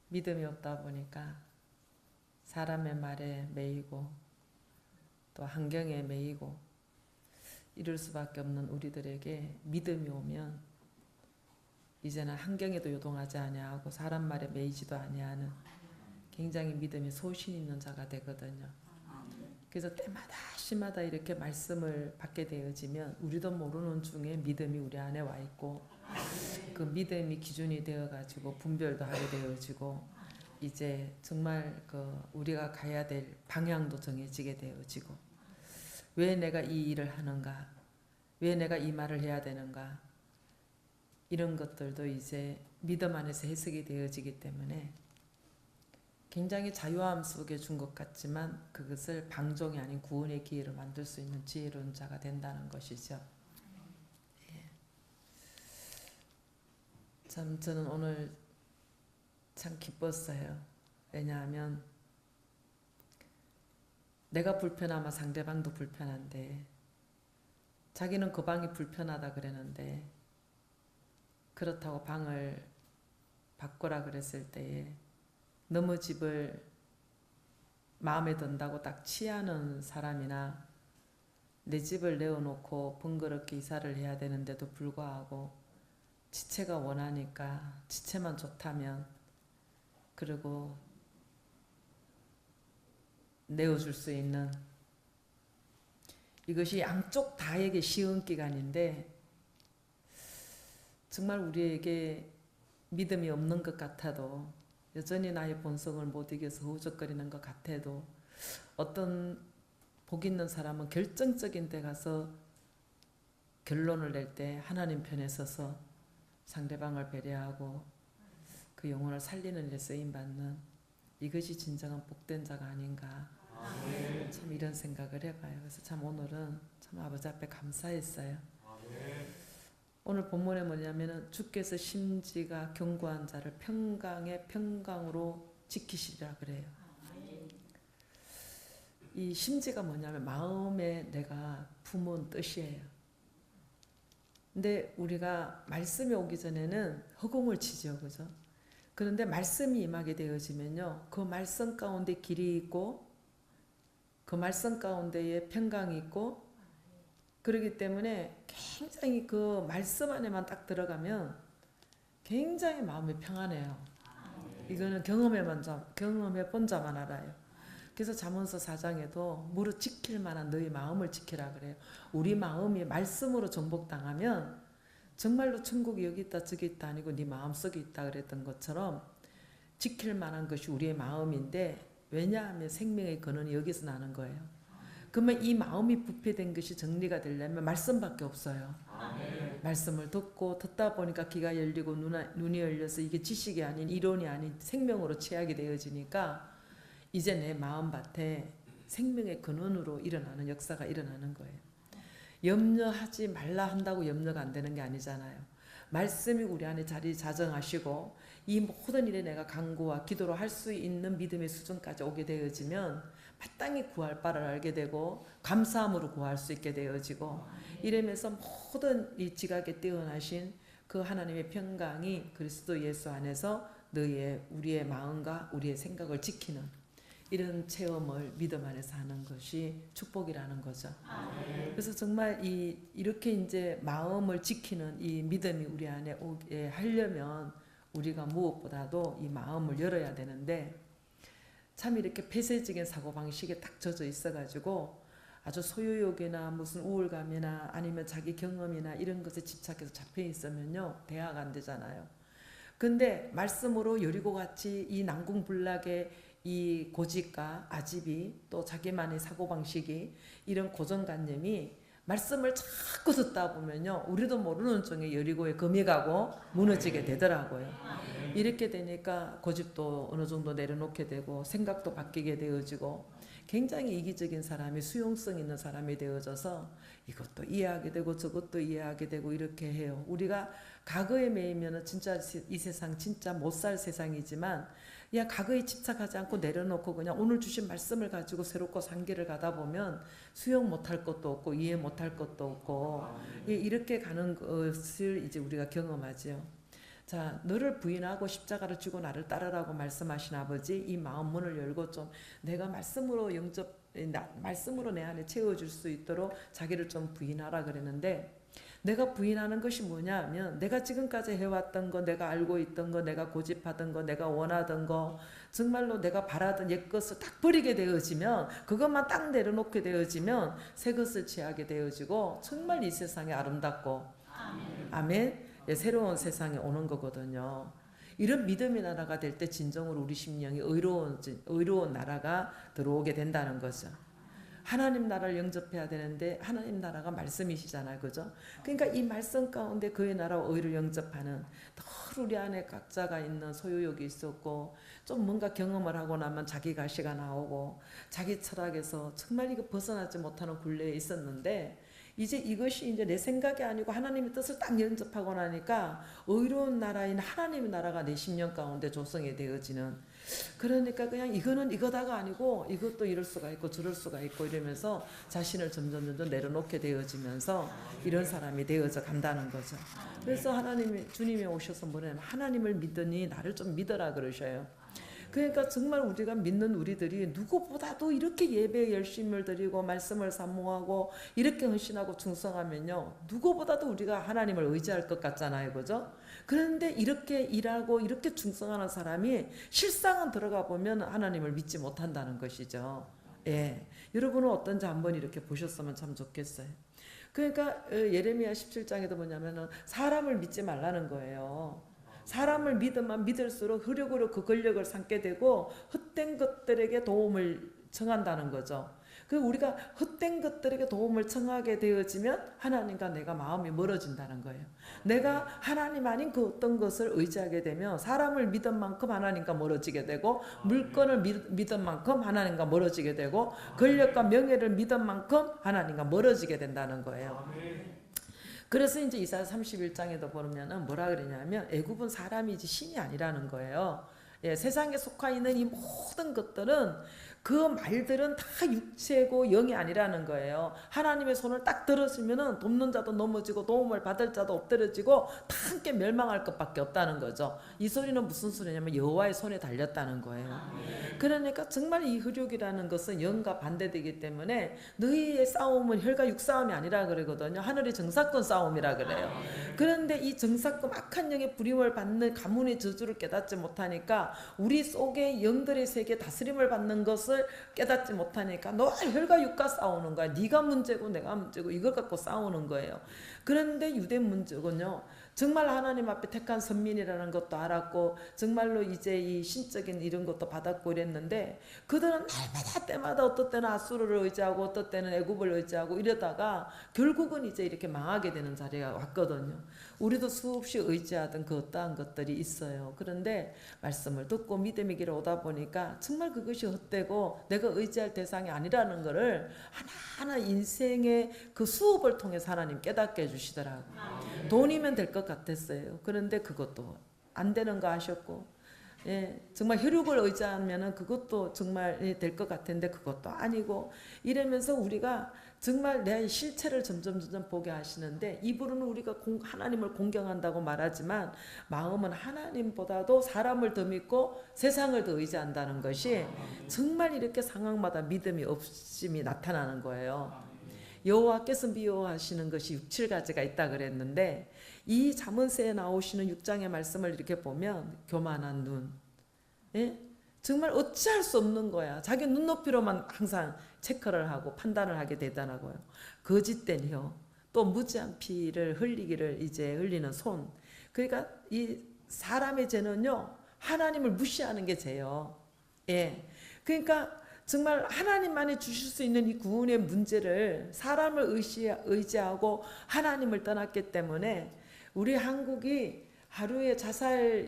믿음이 없다 보니까 사람의 말에 매이고 또 환경에 매이고 이럴 수밖에 없는 우리들에게 믿음이 오면 이제는 환경에도 요동하지 아니하고 사람 말에 매이지도 아니하는 굉장히 믿음이 소신 있는 자가 되거든요. 그래서 때마다 시마다 이렇게 말씀을 받게 되어지면 우리도 모르는 중에 믿음이 우리 안에 와 있고 그 믿음이 기준이 되어가지고 분별도 하게 되어지고 이제 정말 그 우리가 가야 될 방향도 정해지게 되어지고 왜 내가 이 일을 하는가, 왜 내가 이 말을 해야 되는가 이런 것들도 이제 믿음 안에서 해석이 되어지기 때문에 굉장히 자유함 속에 준 것 같지만 그것을 방종이 아닌 구원의 기회로 만들 수 있는 지혜로운 자가 된다는 것이죠. 예. 참 저는 오늘 참 기뻤어요. 왜냐하면 내가 불편하면 상대방도 불편한데 자기는 그 방이 불편하다 그랬는데 그렇다고 방을 바꾸라 그랬을 때에 너무 집을 마음에 든다고 딱 취하는 사람이나 내 집을 내어놓고 번거롭게 이사를 해야 되는데도 불구하고 지체가 원하니까 지체만 좋다면 그리고 내어줄 수 있는 이것이 양쪽 다에게 쉬운 기간인데 정말 우리에게 믿음이 없는 것 같아도 여전히 나의 본성을 못 이겨서 허우적거리는 것 같아도 어떤 복 있는 사람은 결정적인 데 가서 결론을 낼 때 하나님 편에 서서 상대방을 배려하고 그 영혼을 살리는 일에 쓰임받는 이것이 진정한 복된 자가 아닌가 참 이런 생각을 해봐요. 그래서 참 오늘은 참 아버지 앞에 감사했어요. 오늘 본문에 뭐냐면은 주께서 심지가 견고한 자를 평강의 평강으로 지키시리라 그래요. 이 심지가 뭐냐면 마음에 내가 품은 뜻이에요. 근데 우리가 말씀이 오기 전에는 허공을 치죠, 그죠? 그런데 말씀이 임하게 되어지면요, 그 말씀 가운데 길이 있고, 그 말씀 가운데에 평강이 있고, 그렇기 때문에 굉장히 그 말씀 안에만 딱 들어가면 굉장히 마음이 평안해요. 이거는 경험해 본 자만 알아요. 그래서 잠언서 4장에도 무릇 지킬 만한 너희 마음을 지키라 그래요. 우리 마음이 말씀으로 정복당하면 정말로 천국이 여기 있다 저기 있다 아니고 네 마음속에 있다 그랬던 것처럼 지킬 만한 것이 우리의 마음인데 왜냐하면 생명의 근원이 여기서 나는 거예요. 그러면 이 마음이 부패된 것이 정리가 되려면 말씀밖에 없어요. 말씀을 듣다 보니까 귀가 열리고 눈이 열려서 이게 지식이 아닌 이론이 아닌 생명으로 취하게 되어지니까 이제 내 마음밭에 생명의 근원으로 일어나는 역사가 일어나는 거예요. 염려하지 말라 한다고 염려가 안 되는 게 아니잖아요. 말씀이 우리 안에 자리 자정하시고 이 모든 일에 내가 간구와 기도로 할 수 있는 믿음의 수준까지 오게 되어지면 마땅히 구할 바를 알게 되고 감사함으로 구할 수 있게 되어지고 이러면서 모든 이 지각에 뛰어나신 그 하나님의 평강이 그리스도 예수 안에서 우리의 마음과 우리의 생각을 지키는 이런 체험을 믿음 안에서 하는 것이 축복이라는 거죠. 그래서 정말 이렇게 이제 마음을 지키는 이 믿음이 우리 안에 오게 하려면 우리가 무엇보다도 이 마음을 열어야 되는데 참 이렇게 폐쇄적인 사고방식에 딱 젖어 있어가지고 아주 소유욕이나 무슨 우울감이나 아니면 자기 경험이나 이런 것에 집착해서 잡혀 있으면요 대화가 안 되잖아요. 근데 말씀으로 여리고같이 이 난궁불락의 이 고집과 아집이 또 자기만의 사고방식이 이런 고정관념이 말씀을 자꾸 듣다 보면요 우리도 모르는 중에 여리고에 금이 가고 무너지게 되더라고요. 이렇게 되니까 고집도 어느 정도 내려놓게 되고 생각도 바뀌게 되어지고 굉장히 이기적인 사람이 수용성 있는 사람이 되어져서 이것도 이해하게 되고 저것도 이해하게 되고 이렇게 해요. 우리가 과거에 매이면 진짜 이 세상 진짜 못 살 세상이지만 야 과거에 집착하지 않고 내려놓고 그냥 오늘 주신 말씀을 가지고 새롭고 상기를 가다 보면 수용 못할 것도 없고 이해 못할 것도 없고 이렇게 가는 것을 이제 우리가 경험하죠. 자, 너를 부인하고 십자가를 지고 나를 따르라고 말씀하신 아버지, 이 마음 문을 열고 좀 내가 말씀으로 말씀으로 내 안에 채워줄 수 있도록 자기를 좀 부인하라 그랬는데, 내가 부인하는 것이 뭐냐면 내가 지금까지 해왔던 거, 내가 알고 있던 거, 내가 고집하던 거, 내가 원하던 거, 정말로 내가 바라던 옛것을 딱 버리게 되어지면, 그것만 딱 내려놓게 되어지면 새 것을 취하게 되어지고 정말 이 세상이 아름답고, 아멘. 예, 새로운 세상에 오는 거거든요. 이런 믿음의 나라가 될 때 진정으로 우리 심령이 의로운 나라가 들어오게 된다는 거죠. 하나님 나라를 영접해야 되는데 하나님 나라가 말씀이시잖아요. 그죠? 그러니까 이 말씀 가운데 그의 나라와 의를 영접하는, 늘 우리 안에 각자가 있는 소유욕이 있었고, 좀 뭔가 경험을 하고 나면 자기 가시가 나오고 자기 철학에서 정말 이거 벗어나지 못하는 굴레에 있었는데, 이제 이것이 이제 내 생각이 아니고 하나님의 뜻을 딱 영접하고 나니까 의로운 나라인 하나님의 나라가 내 심령 가운데 조성이 되어지는, 그러니까 그냥 이거는 이거다가 아니고 이것도 이럴 수가 있고 저럴 수가 있고 이러면서 자신을 점점 내려놓게 되어지면서 이런 사람이 되어져 간다는 거죠. 그래서 주님이 오셔서 뭐냐면 하나님을 믿으니 나를 좀 믿어라 그러셔요. 그러니까 정말 우리가 믿는 우리들이 누구보다도 이렇게 예배에 열심을 드리고 말씀을 사모하고 이렇게 헌신하고 충성하면요, 누구보다도 우리가 하나님을 의지할 것 같잖아요. 그죠? 그런데 이렇게 일하고 이렇게 충성하는 사람이 실상은 들어가 보면 하나님을 믿지 못한다는 것이죠. 예, 여러분은 어떤지 한번 이렇게 보셨으면 참 좋겠어요. 그러니까 예레미야 17장에도 뭐냐면은 사람을 믿지 말라는 거예요. 사람을 믿으면 믿을수록 흐르흐르 그 권력을 삼게 되고 헛된 것들에게 도움을 청한다는 거죠. 그 우리가 헛된 것들에게 도움을 청하게 되어지면 하나님과 내가 마음이 멀어진다는 거예요. 내가 하나님 아닌 그 어떤 것을 의지하게 되면 사람을 믿은 만큼 하나님과 멀어지게 되고, 물건을 믿은 만큼 하나님과 멀어지게 되고, 권력과 명예를 믿은 만큼 하나님과 멀어지게 된다는 거예요. 그래서 이제 이사야 31장에도 보면은 뭐라 그러냐면 애굽은 사람이지 신이 아니라는 거예요. 예, 세상에 속하 있는 이 모든 것들은, 그 말들은 다 육체고 영이 아니라는 거예요. 하나님의 손을 딱 들었으면은 돕는 자도 넘어지고 도움을 받을 자도 엎드려지고 다 함께 멸망할 것밖에 없다는 거죠. 이 소리는 무슨 소리냐면 여호와의 손에 달렸다는 거예요. 그러니까 정말 이 혈육이라는 것은 영과 반대되기 때문에 너희의 싸움은 혈과 육 싸움이 아니라 그러거든요. 하늘의 정사건 싸움이라 그래요. 그런데 이 정사건 악한 영의 부림을 받는 가문의 저주를 깨닫지 못하니까, 우리 속에 영들의 세계 다스림을 받는 것을 깨닫지 못하니까 너 혈과 육과 싸우는 거야. 네가 문제고 내가 문제고 이걸 갖고 싸우는 거예요. 그런데 유대 민족은요, 정말 하나님 앞에 택한 선민이라는 것도 알았고 정말로 이제 이 신적인 이런 것도 받았고 이랬는데, 그들은 날마다 때마다 어떤 때는 아수르를 의지하고 어떤 때는 애굽을 의지하고 이러다가 결국은 이제 이렇게 망하게 되는 자리가 왔거든요. 우리도 수없이 의지하던 그 어떠한 것들이 있어요. 그런데 말씀을 듣고 믿음의 길을 오다 보니까 정말 그것이 헛되고 내가 의지할 대상이 아니라는 것을 하나하나 인생의 그 수업을 통해서 하나님 깨닫게 해주시더라고요. 돈이면 될 것 같았어요. 그런데 그것도 안 되는 거 아셨고, 예, 정말 혈육을 의지하면은 그것도 정말 될 것 같은데 그것도 아니고, 이러면서 우리가 정말 내 실체를 점점 보게 하시는데, 입으로는 우리가 하나님을 공경한다고 말하지만 마음은 하나님보다도 사람을 더 믿고 세상을 더 의지한다는 것이 정말 이렇게 상황마다 믿음이 없음이 나타나는 거예요. 여호와께서 미워하시는 것이 6, 7가지가 있다 그랬는데, 이 잠언서에 나오시는 6장의 말씀을 이렇게 보면 교만한 눈, 예? 정말 어찌할 수 없는 거야. 자기 눈높이로만 항상 체크를 하고 판단을 하게 되더라고요. 거짓된 혀, 또 무지한 피를 흘리기를 이제 흘리는 손. 그러니까 이 사람의 죄는요, 하나님을 무시하는 게 죄요. 예. 그러니까 정말 하나님만이 주실 수 있는 이 구원의 문제를 사람을 의지하고 하나님을 떠났기 때문에 우리 한국이 하루에 자살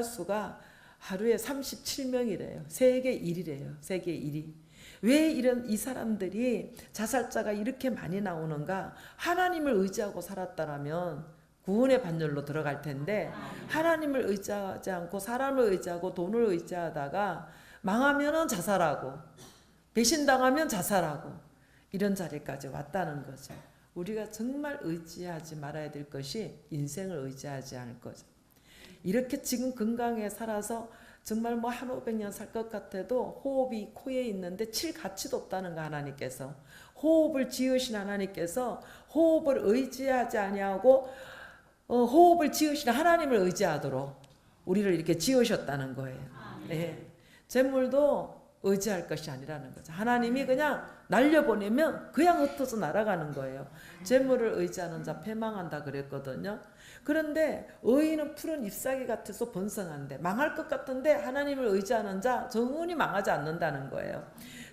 수가 하루에 37명이래요. 세계 1위래요. 세계 1위. 왜 이 사람들이 자살자가 이렇게 많이 나오는가? 하나님을 의지하고 살았다라면 구원의 반열로 들어갈 텐데, 하나님을 의지하지 않고 사람을 의지하고 돈을 의지하다가 망하면은 자살하고 배신당하면 자살하고 이런 자리까지 왔다는 거죠. 우리가 정말 의지하지 말아야 될 것이 인생을 의지하지 않을 거죠. 이렇게 지금 건강에 살아서 정말 뭐 한 500년 살 것 같아도 호흡이 코에 있는데 칠 가치도 없다는 거 하나님께서. 호흡을 지으신 하나님께서 호흡을 의지하지 아니하고 호흡을 지으신 하나님을 의지하도록 우리를 이렇게 지으셨다는 거예요. 예. 재물도 의지할 것이 아니라는 거죠. 하나님이 그냥 날려보내면 그냥 흩어져 날아가는 거예요. 재물을 의지하는 자 패망한다 그랬거든요. 그런데 의인은 푸른 잎사귀 같아서 번성한데 망할 것 같은데 하나님을 의지하는 자 정은이 망하지 않는다는 거예요.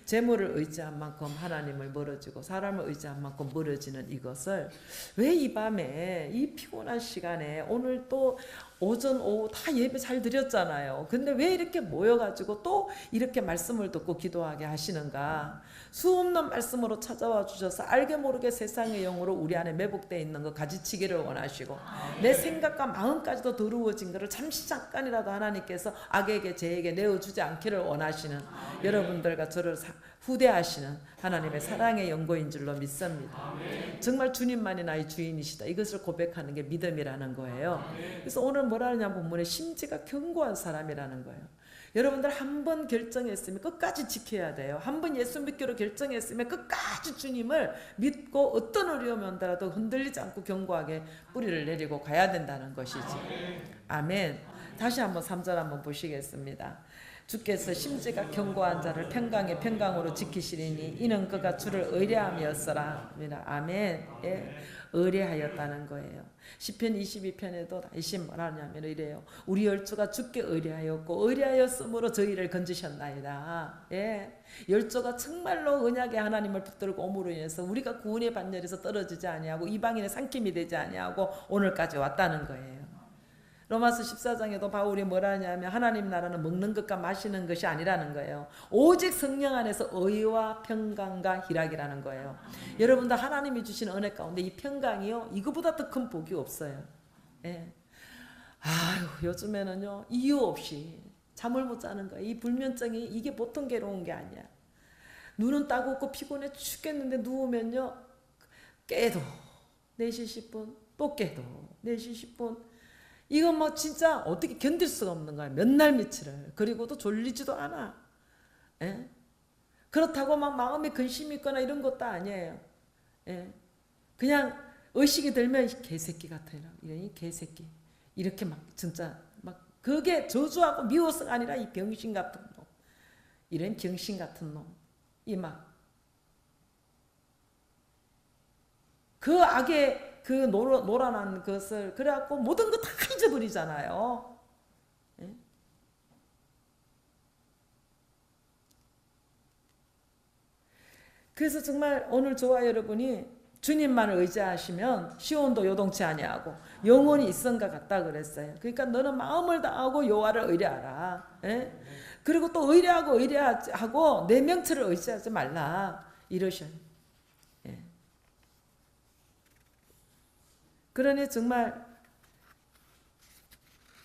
재물을 의지한 만큼 하나님을 멀어지고 사람을 의지한 만큼 멀어지는 이것을 왜 이 밤에 이 피곤한 시간에 오늘 또 오전 오후 다 예배 잘 드렸잖아요. 근데 왜 이렇게 모여가지고 또 이렇게 말씀을 듣고 기도하게 하시는가. 수없는 말씀으로 찾아와 주셔서 알게 모르게 세상의 영으로 우리 안에 매복되어 있는 거 가지치기를 원하시고 내 생각과 마음까지도 더러워진 것을 잠시 잠깐이라도 하나님께서 악에게 죄에게 내어주지 않기를 원하시는 여러분들과 저를 후대하시는 하나님의 사랑의 연고인 줄로 믿습니다. 정말 주님만이 나의 주인이시다. 이것을 고백하는 게 믿음이라는 거예요. 그래서 오늘 뭐라 하냐 본문에 심지가 견고한 사람이라는 거예요. 여러분들 한 번 결정했으면 끝까지 지켜야 돼요. 한 번 예수 믿기로 결정했으면 끝까지 주님을 믿고 어떤 어려움이 온다라도 흔들리지 않고 견고하게 뿌리를 내리고 가야 된다는 것이지. 아멘. 다시 한번 3절 한번 보시겠습니다. 주께서 심지가 견고한 자를 평강의 평강으로 지키시리니 이는 그가 주를 의뢰함이었으라. 아멘. 예. 의뢰하였다는 거예요. 시편 22편에도 다시 뭐라냐면 이래요. 우리 열조가 주께 의뢰하였고 의뢰하였으므로 저희를 건지셨나이다. 예. 열조가 정말로 언약의 하나님을 붙들고 옴으로 인해서 우리가 구원의 반열에서 떨어지지 아니하고 이방인의 상킴이 되지 아니하고 오늘까지 왔다는 거예요. 로마서 14장에도 바울이 뭐라 하냐면 하나님 나라는 먹는 것과 마시는 것이 아니라는 거예요. 오직 성령 안에서 의와 평강과 희락이라는 거예요. 여러분들 하나님이 주신 은혜 가운데 이 평강이요 이거보다 더 큰 복이 없어요. 예. 아유 요즘에는요 이유 없이 잠을 못 자는 거예요. 이 불면증이 이게 보통 괴로운 게 아니야. 눈은 따갑고 피곤해 죽겠는데 누우면요 깨도 4시 10분 또 깨도 4시 10분 이건 뭐 진짜 어떻게 견딜 수가 없는 거야. 몇 날 며칠을. 그리고도 졸리지도 않아. 예? 그렇다고 막 마음에 근심이 있거나 이런 것도 아니에요. 예? 그냥 의식이 들면 개새끼 같아요. 이런 개새끼. 이렇게 막 진짜 막 그게 저주하고 미워서가 아니라 이 병신 같은 놈. 이런 병신 같은 놈. 이 막 그 악의 그 노란한 것을 그래갖고 모든 거 다 잊어버리잖아요. 예? 그래서 정말 오늘 저와 여러분이 주님만을 의지하시면 시온도 요동치 아니하고 영원히 있은가 같다 그랬어요. 그러니까 너는 마음을 다하고 여호와를 의뢰하라. 예? 그리고 또 의뢰하고 내 명철을 의지하지 말라 이러셔요. 그러니 정말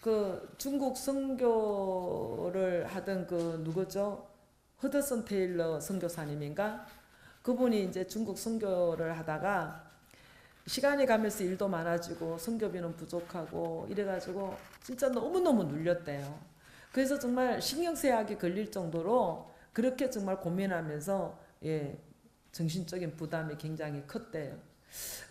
그 중국 선교를 하던 그 누구죠? 허드슨 테일러 선교사님인가? 그분이 이제 중국 선교를 하다가 시간이 가면서 일도 많아지고 선교비는 부족하고 이래가지고 진짜 너무너무 눌렸대요. 그래서 정말 신경쇠약이 걸릴 정도로 그렇게 정말 고민하면서 정신적인 부담이 굉장히 컸대요.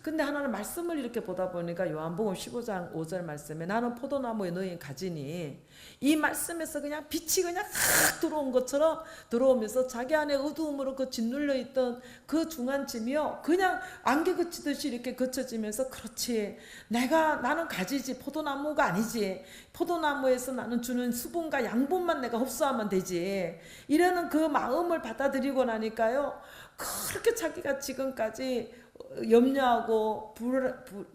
근데 하나는 말씀을 이렇게 보다 보니까 요한복음 15장 5절 말씀에 나는 포도나무에 너희 가지니 이 말씀에서 그냥 빛이 그냥 확 들어온 것처럼 들어오면서 자기 안에 어두움으로 그 짓눌려 있던 그 중한짐이요 그냥 안개 그치듯이 이렇게 그쳐지면서 그렇지 나는 가지지 포도나무가 아니지 포도나무에서 나는 주는 수분과 양분만 내가 흡수하면 되지 이러는 그 마음을 받아들이고 나니까요 그렇게 자기가 지금까지 염려하고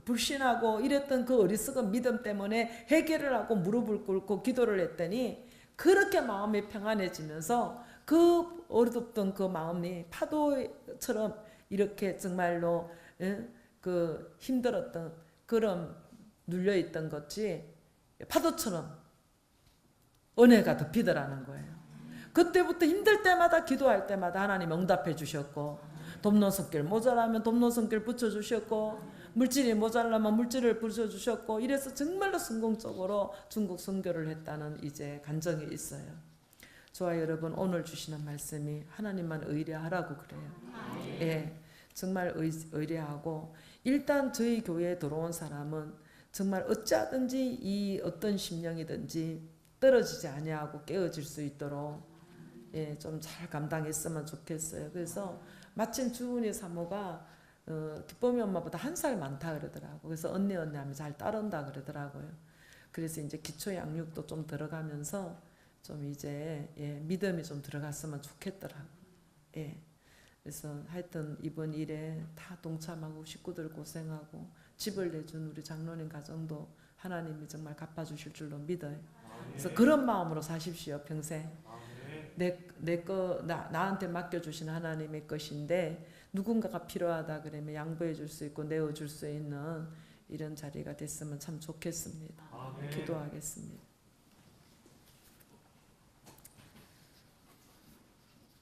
불신하고 이랬던 그 어리석은 믿음 때문에 회개를 하고 무릎을 꿇고 기도를 했더니 그렇게 마음이 평안해지면서 그 어렵던 그 마음이 파도처럼 이렇게 정말로 그 힘들었던 그런 눌려있던 것이 파도처럼 은혜가 덮이더라는 거예요. 그때부터 힘들 때마다 기도할 때마다 하나님 응답해 주셨고 돕노선길 모자라면 돕노선길 붙여주셨고 물질이 모자라면 물질을 붙여주셨고 이래서 정말로 성공적으로 중국 선교를 했다는 이제 간증이 있어요. 저와 여러분 오늘 주시는 말씀이 하나님만 의뢰하라고 그래요. 예, 정말 의뢰하고 일단 저희 교회에 들어온 사람은 정말 어찌하든지 이 어떤 심령이든지 떨어지지 아니하고 깨어질 수 있도록 예, 좀 잘 감당했으면 좋겠어요. 그래서 마침 주은이 사모가 기쁨이 엄마보다 1살 많다 그러더라고. 그래서 언니 하면 잘 따른다 그러더라고요. 그래서 이제 기초 양육도 좀 들어가면서 좀 이제 예, 믿음이 좀 들어갔으면 좋겠더라고. 예. 그래서 하여튼 이번 일에 다 동참하고 식구들 고생하고 집을 내준 우리 장로님 가정도 하나님이 정말 갚아주실 줄로 믿어요. 그래서 그런 마음으로 사십시오 평생. 나한테 맡겨주신 하나님의 것인데 누군가가 필요하다 그러면 양보해 줄 수 있고 내어줄 수 있는 이런 자리가 됐으면 참 좋겠습니다. 기도하겠습니다.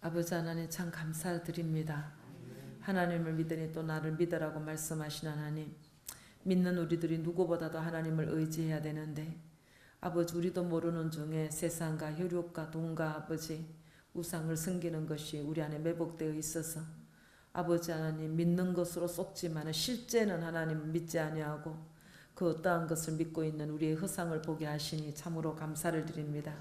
아버지 하나님 참 감사드립니다. 하나님을 믿으니 또 나를 믿으라고 말씀하신 하나님, 믿는 우리들이 누구보다도 하나님을 의지해야 되는데 아버지 우리도 모르는 중에 세상과 혈육과 돈과 아버지 우상을 섬기는 것이 우리 안에 매복되어 있어서 아버지 하나님 믿는 것으로 쏙지만 실제는 하나님을 믿지 아니하고 그 어떠한 것을 믿고 있는 우리의 허상을 보게 하시니 참으로 감사를 드립니다.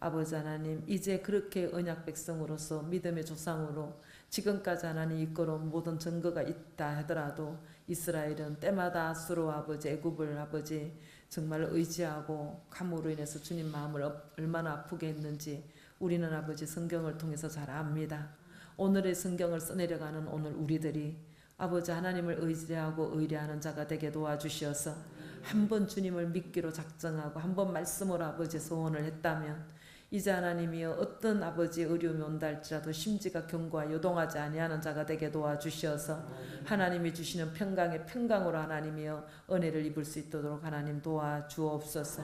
아버지 하나님 이제 그렇게 언약 백성으로서 믿음의 조상으로 지금까지 하나님 이끌어온 모든 증거가 있다 하더라도 이스라엘은 때마다 수로 아버지 애굽을 아버지 정말 의지하고 감으로 인해서 주님 마음을 얼마나 아프게 했는지 우리는 아버지 성경을 통해서 잘 압니다. 오늘의 성경을 써내려가는 오늘 우리들이 아버지 하나님을 의지하고 의뢰하는 자가 되게 도와주시어서 한 번 주님을 믿기로 작정하고 한 번 말씀으로 아버지 소원을 했다면 이제 하나님이여 어떤 아버지 어려움이 온다 할지라도 심지가 견고하 요동하지 아니하는 자가 되게 도와주시어서 하나님이 주시는 평강의 평강으로 하나님이여 은혜를 입을 수 있도록 하나님 도와주옵소서.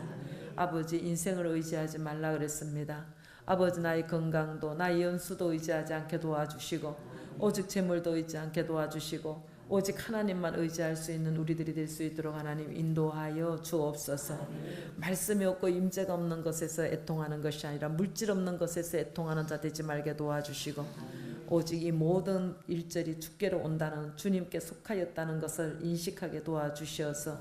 아버지 인생을 의지하지 말라 그랬습니다. 아버지 나의 건강도 나의 연수도 의지하지 않게 도와주시고 오직 재물도 의지 않게 도와주시고 오직 하나님만 의지할 수 있는 우리들이 될 수 있도록 하나님 인도하여 주옵소서. 말씀이 없고 임재가 없는 것에서 애통하는 것이 아니라 물질 없는 것에서 애통하는 자 되지 말게 도와주시고 오직 이 모든 일절이 주께로 온다는 주님께 속하였다는 것을 인식하게 도와주시어서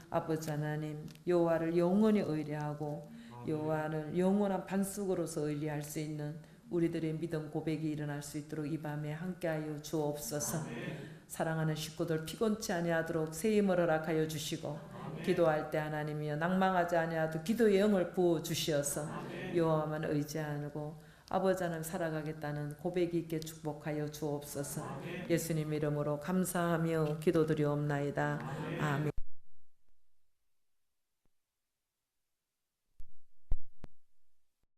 아버지 하나님 여호와를 영원히 의뢰하고 여호와를 영원한 반석으로서 의뢰할 수 있는 우리들의 믿음 고백이 일어날 수 있도록 이 밤에 함께하여 주옵소서. 사랑하는 식구들 피곤치 아니하도록 새 힘을 허락하여 주시고 기도할 때 하나님이여 낭망하지 아니하도 기도의 영을 부어주시어서 여호와만 의지하고 아버지 하나님 살아가겠다는 고백이 있게 축복하여 주옵소서. 예수님 이름으로 감사하며 기도드리옵나이다. 아멘.